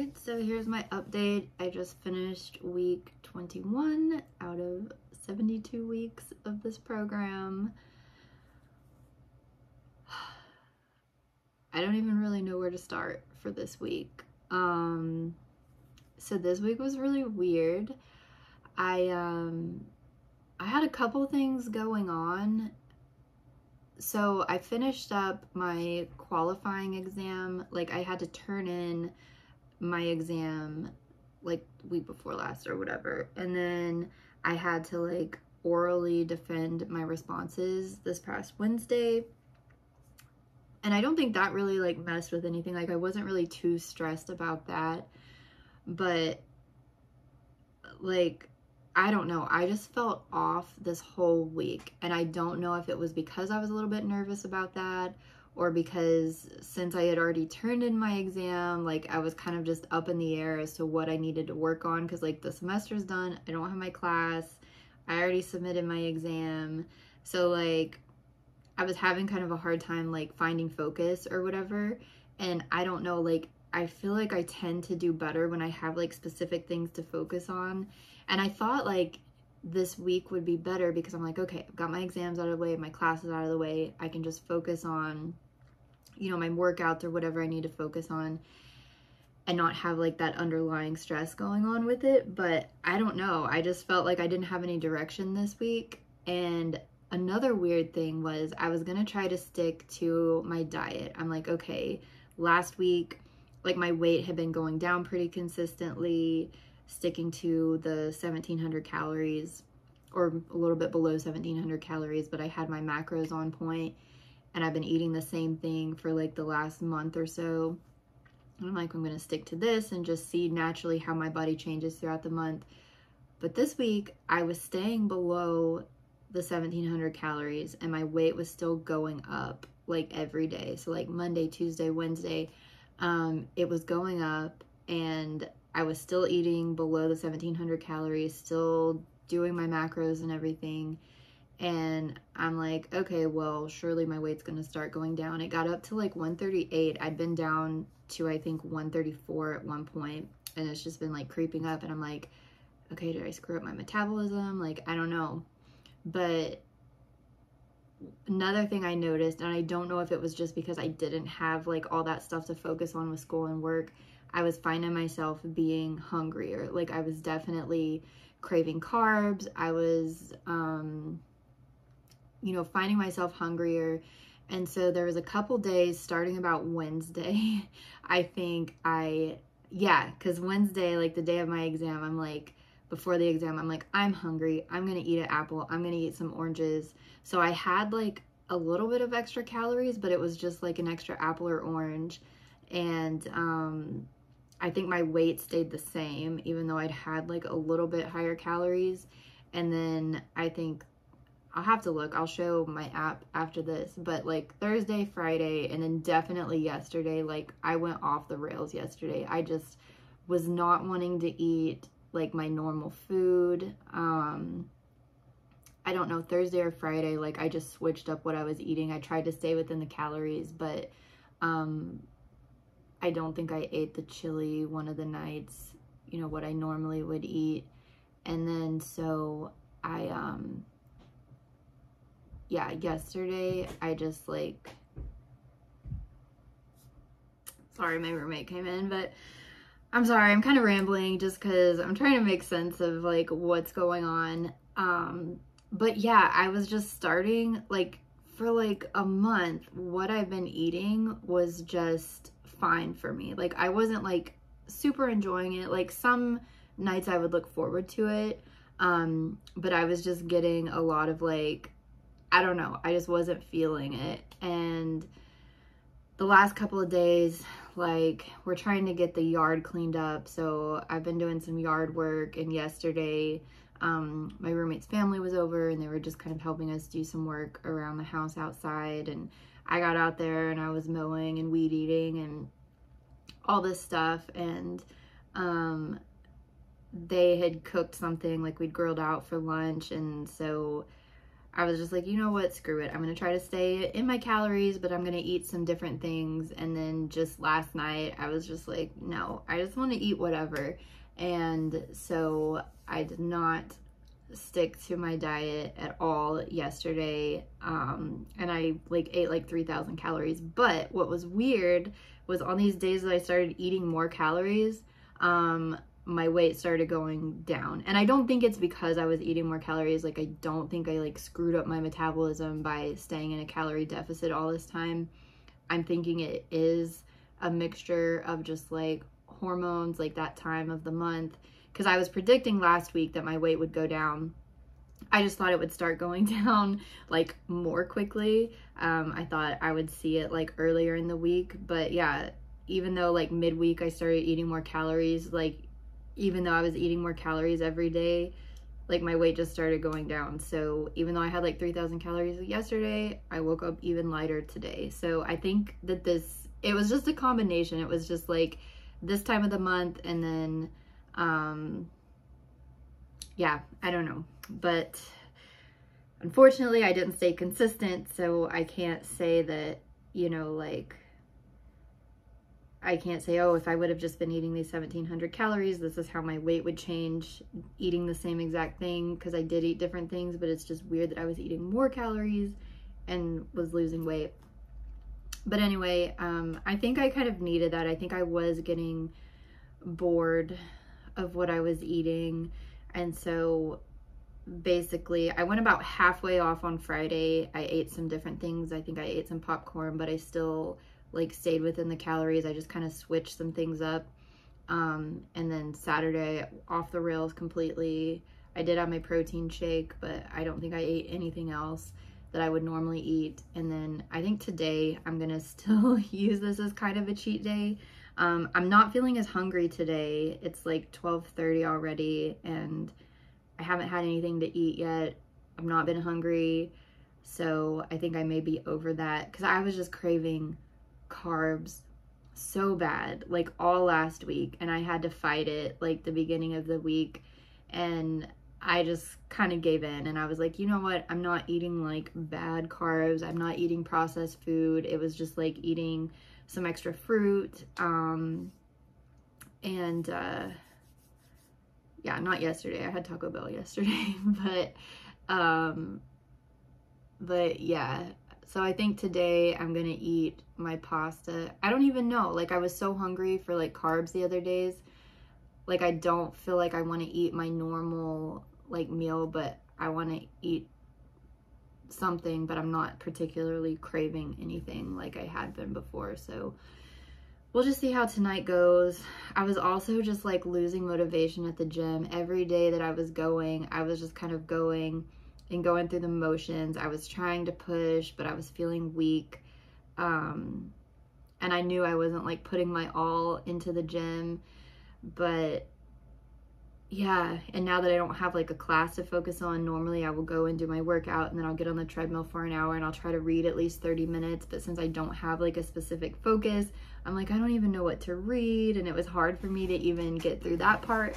Alright, so here's my update. I just finished week 21 out of 72 weeks of this program. I don't even really know where to start for this week. So this week was really weird. I had a couple things going on. So I finished up my qualifying exam. Like, I had to turn in my exam like week before last or whatever, and then I had to like orally defend my responses this past Wednesday, and I don't think that really like messed with anything. Like, I wasn't really too stressed about that, but like, I don't know, I just felt off this whole week, and I don't know if it was because I was a little bit nervous about that, or because since I had already turned in my exam, like, I was kind of just up in the air as to what I needed to work on, because like the semester's done, I don't have my class, I already submitted my exam, so like I was having kind of a hard time like finding focus or whatever. And I don't know, like, I feel like I tend to do better when I have like specific things to focus on. And I thought like this week would be better because I'm like, okay, I've got my exams out of the way, my classes out of the way, I can just focus on, you know, my workouts or whatever I need to focus on and not have like that underlying stress going on with it. But I don't know, I just felt like I didn't have any direction this week. And another weird thing was I was gonna try to stick to my diet. I'm like, okay, last week, like, my weight had been going down pretty consistently, sticking to the 1700 calories or a little bit below 1700 calories, but I had my macros on point, and I've been eating the same thing for like the last month or so. And I'm like, I'm gonna stick to this and just see naturally how my body changes throughout the month. But this week I was staying below the 1700 calories and my weight was still going up like every day. So like Monday, Tuesday, Wednesday, it was going up, and I was still eating below the 1700 calories, still doing my macros and everything. And I'm like, okay, well, surely my weight's gonna start going down. It got up to like 138. I'd been down to, I think, 134 at one point, and it's just been like creeping up. And I'm like, okay, did I screw up my metabolism? Like, I don't know. But another thing I noticed, and I don't know if it was just because I didn't have like all that stuff to focus on with school and work, I was finding myself being hungrier. Like, I was definitely craving carbs. I was, you know, finding myself hungrier. And so there was a couple days starting about Wednesday, I think because Wednesday, like the day of my exam, I'm like, before the exam, I'm like, I'm hungry, I'm gonna eat an apple, I'm gonna eat some oranges. So I had like a little bit of extra calories, but it was just like an extra apple or orange. And I think my weight stayed the same, even though I'd had like a little bit higher calories. And then I think, I'll have to look, I'll show my app after this, but like Thursday, Friday, and then definitely yesterday, like I went off the rails yesterday. I just was not wanting to eat like my normal food. I don't know, Thursday or Friday, like I just switched up what I was eating. I tried to stay within the calories, but I don't think I ate the chili one of the nights, you know, what I normally would eat. And then so I yeah, yesterday I just like, sorry, my roommate came in, but I'm sorry, I'm kind of rambling just because I'm trying to make sense of like what's going on. But yeah, I was just starting, like, for like a month, what I've been eating was just fine for me. Like, I wasn't like super enjoying it. Like, some nights I would look forward to it, but I was just getting a lot of like, I don't know, I just wasn't feeling it. And the last couple of days, like, we're trying to get the yard cleaned up, so I've been doing some yard work. And yesterday my roommate's family was over, and they were just kind of helping us do some work around the house outside. And I got out there and I was mowing and weed eating and all this stuff. And they had cooked something, like we'd grilled out for lunch, and so I was just like, you know what, screw it. I'm going to try to stay in my calories, but I'm going to eat some different things. And then just last night, I was just like, no, I just want to eat whatever. And so I did not stick to my diet at all yesterday. And I like ate like 3,000 calories. But what was weird was on these days that I started eating more calories, my weight started going down. And I don't think it's because I was eating more calories. Like, I don't think I like screwed up my metabolism by staying in a calorie deficit all this time. I'm thinking it is a mixture of just like hormones, like that time of the month. Because I was predicting last week that my weight would go down. I just thought it would start going down like more quickly. I thought I would see it like earlier in the week. But yeah, even though like midweek I started eating more calories, like even though I was eating more calories every day, like my weight just started going down. So even though I had like 3,000 calories yesterday, I woke up even lighter today. So I think that it was just a combination. It was just like this time of the month, and then, yeah, I don't know. But unfortunately, I didn't stay consistent, so I can't say that, you know, like, I can't say, oh, if I would have just been eating these 1,700 calories, this is how my weight would change eating the same exact thing, because I did eat different things, but it's just weird that I was eating more calories and was losing weight. But anyway, I think I kind of needed that. I think I was getting bored of what I was eating. And so basically, I went about halfway off on Friday. I ate some different things. I think I ate some popcorn, but I still like stayed within the calories. I just kind of switched some things up. And then Saturday, off the rails completely. I did have my protein shake, but I don't think I ate anything else that I would normally eat. And then I think today I'm gonna still use this as kind of a cheat day. I'm not feeling as hungry today. It's like 12:30 already, and I haven't had anything to eat yet. I've not been hungry, so I think I may be over that, because I was just craving carbs so bad, like all last week, and I had to fight it like the beginning of the week, and I just kind of gave in, and I was like, you know what, I'm not eating like bad carbs, I'm not eating processed food. It was just like eating some extra fruit, and yeah, not yesterday, I had Taco Bell yesterday, but yeah. So I think today I'm gonna eat my pasta. I don't even know, like I was so hungry for like carbs the other days. Like I don't feel like I want to eat my normal like meal, but I want to eat something, but I'm not particularly craving anything like I had been before. So we'll just see how tonight goes. I was also just like losing motivation at the gym. Every day that I was going, I was just kind of going and going through the motions. I was trying to push, but I was feeling weak. And I knew I wasn't like putting my all into the gym, but yeah. And now that I don't have like a class to focus on, normally I will go and do my workout, and then I'll get on the treadmill for an hour and I'll try to read at least 30 minutes. But since I don't have like a specific focus, I'm like, I don't even know what to read. And it was hard for me to even get through that part.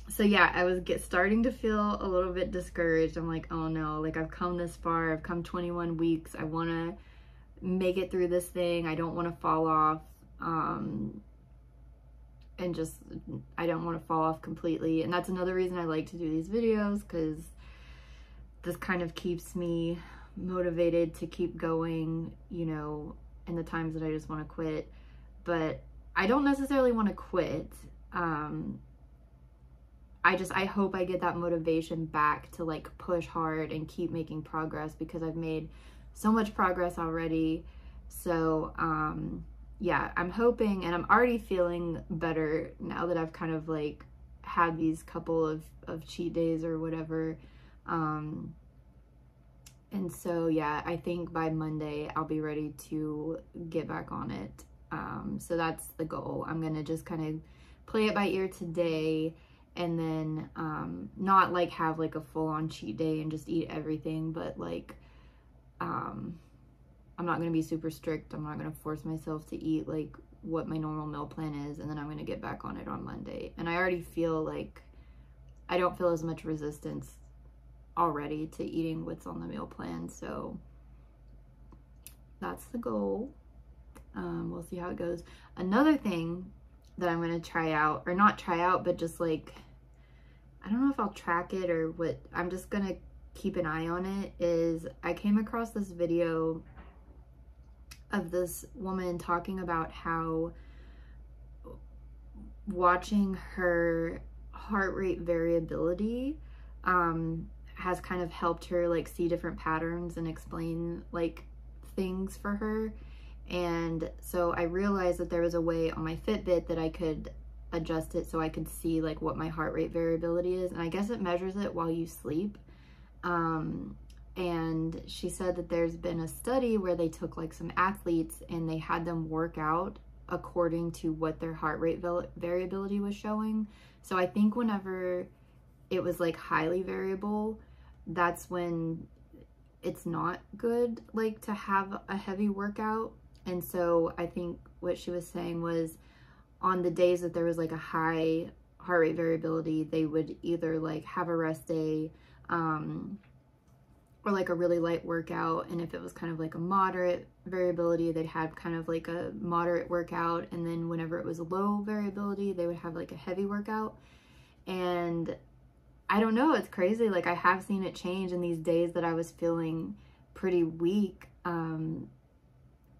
So yeah, I was starting to feel a little bit discouraged. I'm like, oh no, like I've come this far. I've come 21 weeks. I want to make it through this thing. I don't want to fall off. And just, I don't want to fall off completely. And that's another reason I like to do these videos, because this kind of keeps me motivated to keep going, you know, in the times that I just want to quit. But I don't necessarily want to quit. I hope I get that motivation back to like push hard and keep making progress, because I've made so much progress already. So, yeah, I'm hoping, and I'm already feeling better now that I've kind of like had these couple of cheat days or whatever. And so, yeah, I think by Monday I'll be ready to get back on it. So that's the goal. I'm going to just kind of play it by ear today, and then not like have like a full-on cheat day and just eat everything, but like I'm not going to be super strict. I'm not going to force myself to eat like what my normal meal plan is, and then I'm going to get back on it on Monday. And I already feel like I don't feel as much resistance already to eating what's on the meal plan. So that's the goal. We'll see how it goes. Another thing that I'm going to try out, or not try out, but just like, I don't know if I'll track it or what, I'm just going to keep an eye on it, is I came across this video of this woman talking about how watching her heart rate variability has kind of helped her like see different patterns and explain like things for her. And so I realized that there was a way on my Fitbit that I could adjust it so I could see like what my heart rate variability is, and I guess it measures it while you sleep. And she said that there's been a study where they took like some athletes and they had them work out according to what their heart rate variability was showing. So I think whenever it was like highly variable, that's when it's not good like to have a heavy workout. And so I think what she was saying was on the days that there was like a high heart rate variability, they would either like have a rest day or like a really light workout. And if it was kind of like a moderate variability, they'd have kind of like a moderate workout. And then whenever it was low variability, they would have like a heavy workout. And I don't know, it's crazy. Like I have seen it change in these days that I was feeling pretty weak.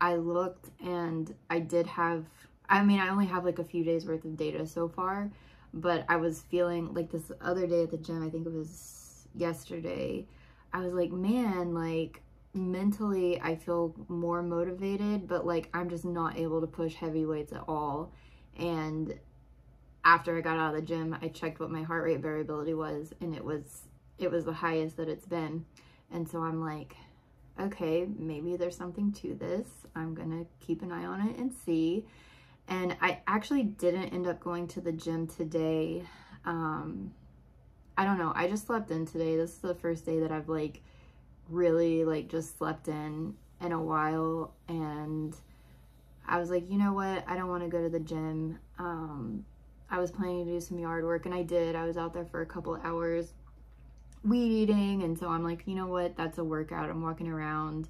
I looked and I did have, I mean, I only have like a few days worth of data so far, but I was feeling like this other day at the gym, I think it was yesterday, I was like, man, like mentally I feel more motivated, but like I'm just not able to push heavy weights at all. And after I got out of the gym, I checked what my heart rate variability was, and it was the highest that it's been. And so I'm like, okay, maybe there's something to this. I'm gonna keep an eye on it and see. And I actually didn't end up going to the gym today. I don't know, I just slept in today. This is the first day that I've like really like just slept in a while, and I was like, you know what, I don't want to go to the gym. I was planning to do some yard work, and I did. I was out there for a couple hours weed eating, and so I'm like, you know what, that's a workout. I'm walking around,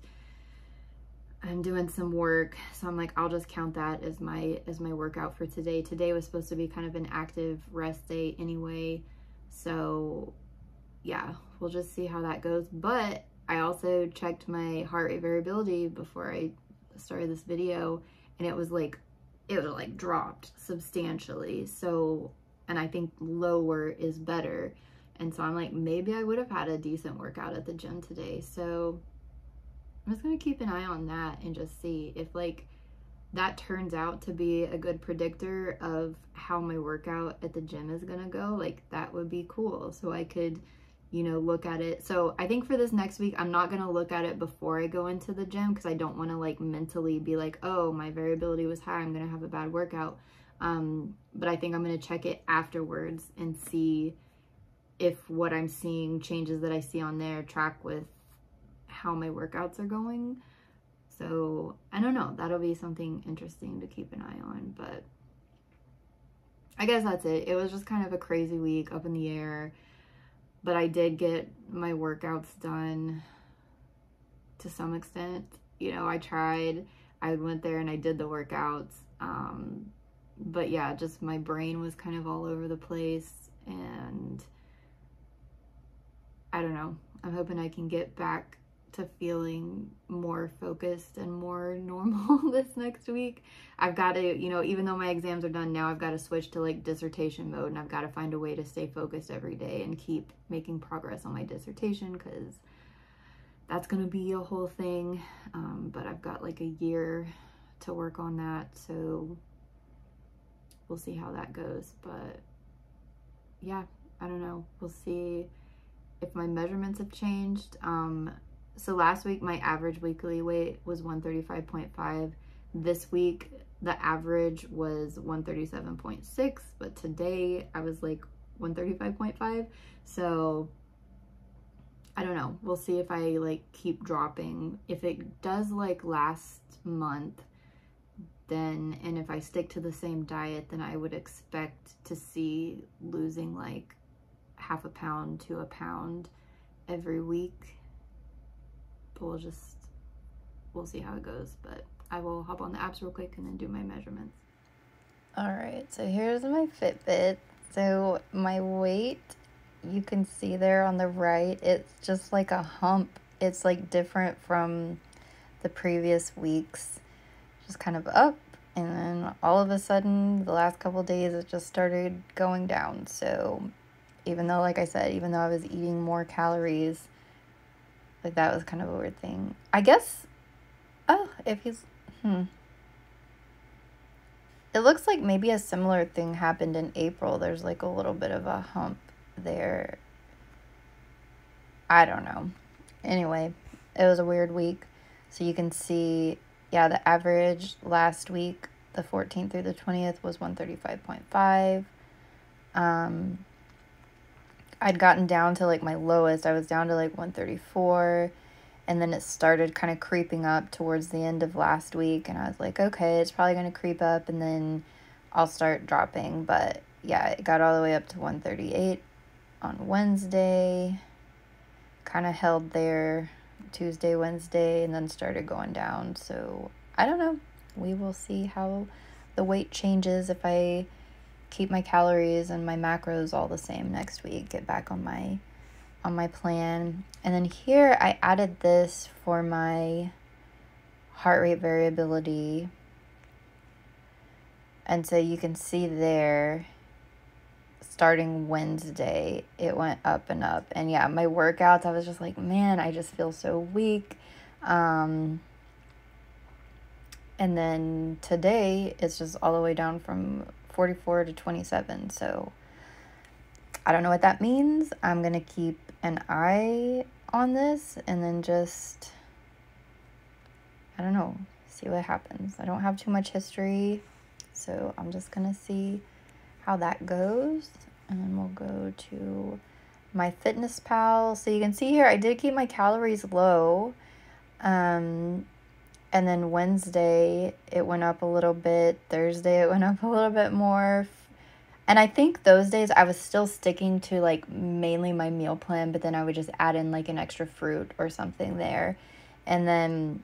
I'm doing some work, so I'm like, I'll just count that as my workout for today. Today was supposed to be kind of an active rest day anyway, so yeah, we'll just see how that goes. But I also checked my heart rate variability before I started this video, and it was like dropped substantially. So, and I think lower is better. And so I'm like, maybe I would have had a decent workout at the gym today. So I'm just gonna keep an eye on that and just see if like that turns out to be a good predictor of how my workout at the gym is gonna go. Like that would be cool. So I could, you know, look at it. So I think for this next week, I'm not gonna look at it before I go into the gym, because I don't want to like mentally be like, oh, my variability was high, I'm gonna have a bad workout. But I think I'm gonna check it afterwards and see if what I'm seeing, changes that I see on there, track with how my workouts are going. So I don't know, that'll be something interesting to keep an eye on. But I guess that's it. It was just kind of a crazy week, up in the air, but I did get my workouts done to some extent. You know, I went there and I did the workouts. But yeah, just my brain was kind of all over the place, and I don't know. I'm hoping I can get back to feeling more focused and more normal this next week. I've got to, you know, even though my exams are done now, I've got to switch to like dissertation mode, and I've got to find a way to stay focused every day and keep making progress on my dissertation, because that's going to be a whole thing. But I've got like a year to work on that, so we'll see how that goes. But yeah, I don't know. We'll see if my measurements have changed. So last week, my average weekly weight was 135.5. This week, the average was 137.6, but today I was like 135.5. So I don't know. We'll see if I like keep dropping. If it does like last month, then, and if I stick to the same diet, then I would expect to see losing like half a pound to a pound every week. But we'll see how it goes. But I will hop on the apps real quick and then do my measurements. All right, so here's my Fitbit. So my weight, you can see there on the right, it's just like a hump. It's like different from the previous weeks, just kind of up, and then all of a sudden the last couple days it just started going down. So even though, like I said, even though I was eating more calories, like that was kind of a weird thing, I guess. Oh, if he's it looks like maybe a similar thing happened in April. There's like a little bit of a hump there. I don't know. Anyway, it was a weird week. So you can see, yeah, the average last week, the 14th through the 20th, was 135.5. I'd gotten down to like my lowest. I was down to like 134. And then it started kind of creeping up towards the end of last week. And I was like, okay, it's probably going to creep up and then I'll start dropping. But yeah, it got all the way up to 138 on Wednesday. Kind of held there Tuesday, Wednesday, and then started going down. So I don't know. We will see how the weight changes if I keep my calories and my macros all the same next week. Get back on my plan. And then here I added this for my heart rate variability. And so you can see there, starting Wednesday, it went up and up. And yeah, my workouts, I was just like, man, I just feel so weak. And then today, it's just all the way down from 44 to 27. So I don't know what that means. I'm going to keep an eye on this and then just, I don't know, see what happens. I don't have too much history, so I'm just going to see how that goes. And then we'll go to my Fitness Pal. So you can see here, I did keep my calories low. And then Wednesday, it went up a little bit. Thursday, it went up a little bit more. And I think those days I was still sticking to like mainly my meal plan, but then I would just add in like an extra fruit or something there. And then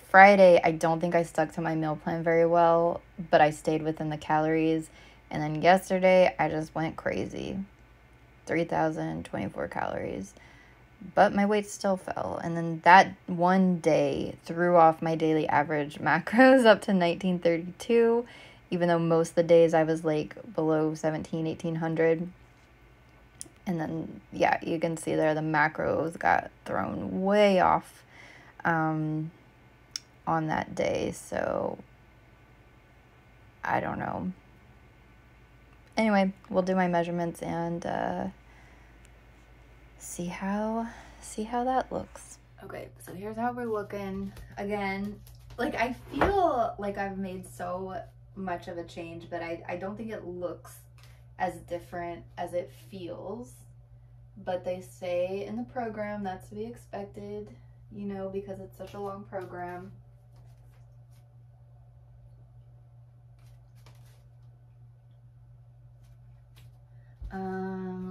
Friday, I don't think I stuck to my meal plan very well, but I stayed within the calories. And then yesterday, I just went crazy. 3,024 calories. But my weight still fell. And then that one day threw off my daily average macros up to 1932. Even though most of the days I was like below 1,800. And then, yeah, you can see there the macros got thrown way off on that day. So, I don't know. Anyway, we'll do my measurements and see how that looks. Okay, so here's how we're looking. Again, like I feel like I've made so much of a change, but I don't think it looks as different as it feels. But they say in the program that's to be expected, you know, because it's such a long program.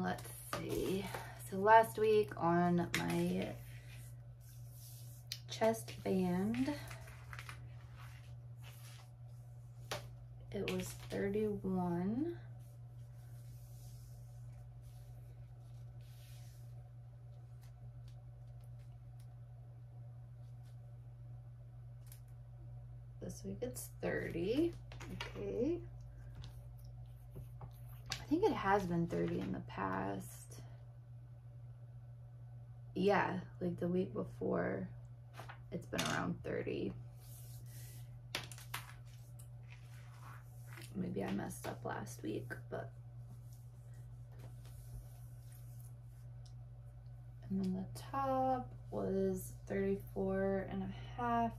Let's see. So last week on my chest band, it was 31. This week it's 30. Okay. I think it has been 30 in the past. Yeah, like the week before, it's been around 30. Maybe I messed up last week, but. And then the top was 34 and a half.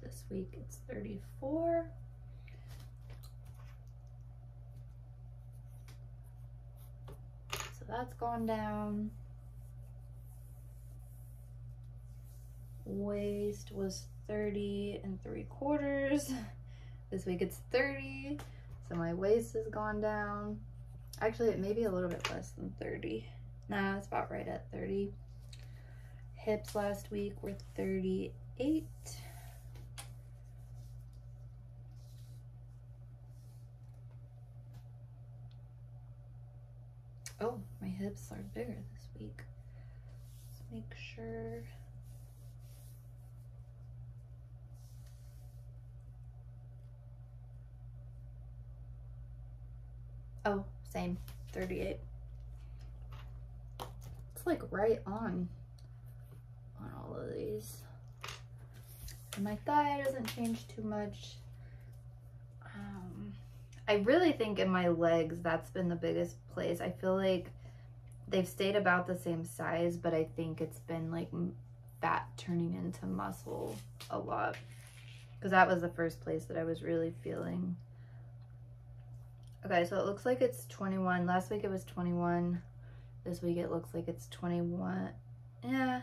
This week it's 34. So that's gone down. Waist was 30 3/4. This week it's 30. So my waist has gone down. Actually, it may be a little bit less than 30. Nah, it's about right at 30. Hips last week were 38. Oh, my hips are bigger this week. Let's make sure. Oh, same, 38. It's like right on all of these. And my thigh doesn't change too much. I really think in my legs, that's been the biggest place. I feel like they've stayed about the same size, but I think it's been like fat turning into muscle a lot. Because that was the first place that I was really feeling. Okay, so it looks like it's 21. Last week it was 21. This week it looks like it's 21. Yeah,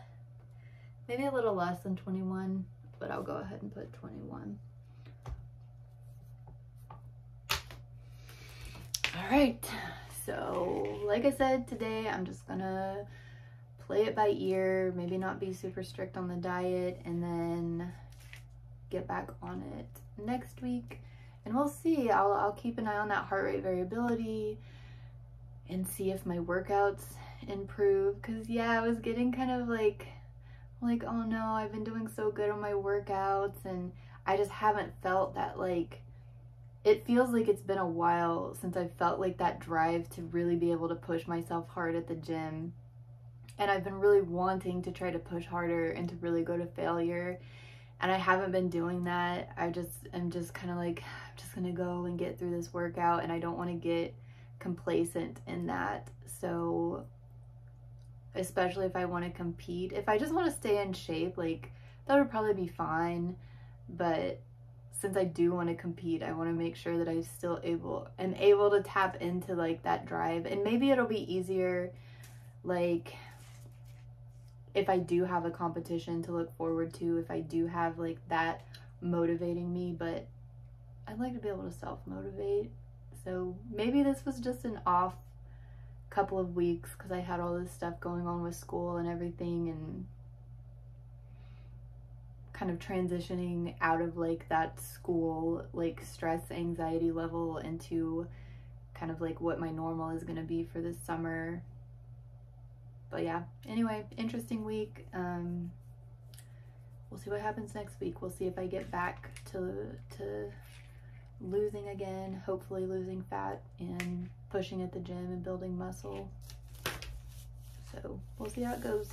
maybe a little less than 21, but I'll go ahead and put 21. All right, so like I said, today I'm just gonna play it by ear, maybe not be super strict on the diet, and then get back on it next week. And we'll see. I'll keep an eye on that heart rate variability and see if my workouts improve. Cause yeah, I was getting kind of like, oh no, I've been doing so good on my workouts, and I just haven't felt that, like, it feels like it's been a while since I felt like that drive to really be able to push myself hard at the gym. And I've been really wanting to try to push harder and to really go to failure. And I haven't been doing that. I'm just kind of like, I'm just gonna go and get through this workout, and I don't want to get complacent in that. So especially if I want to compete, if I just want to stay in shape, like, that would probably be fine. But since I do want to compete, I want to make sure that I still am able to tap into like that drive. And maybe it'll be easier, like, if I do have a competition to look forward to, if I do have like that motivating me, but I'd like to be able to self-motivate. So maybe this was just an off couple of weeks because I had all this stuff going on with school and everything, and kind of transitioning out of like that school like stress anxiety level into kind of like what my normal is going to be for this summer. But yeah, anyway, interesting week. We'll see what happens next week. We'll see if I get back to losing again, hopefully losing fat and pushing at the gym and building muscle. So we'll see how it goes.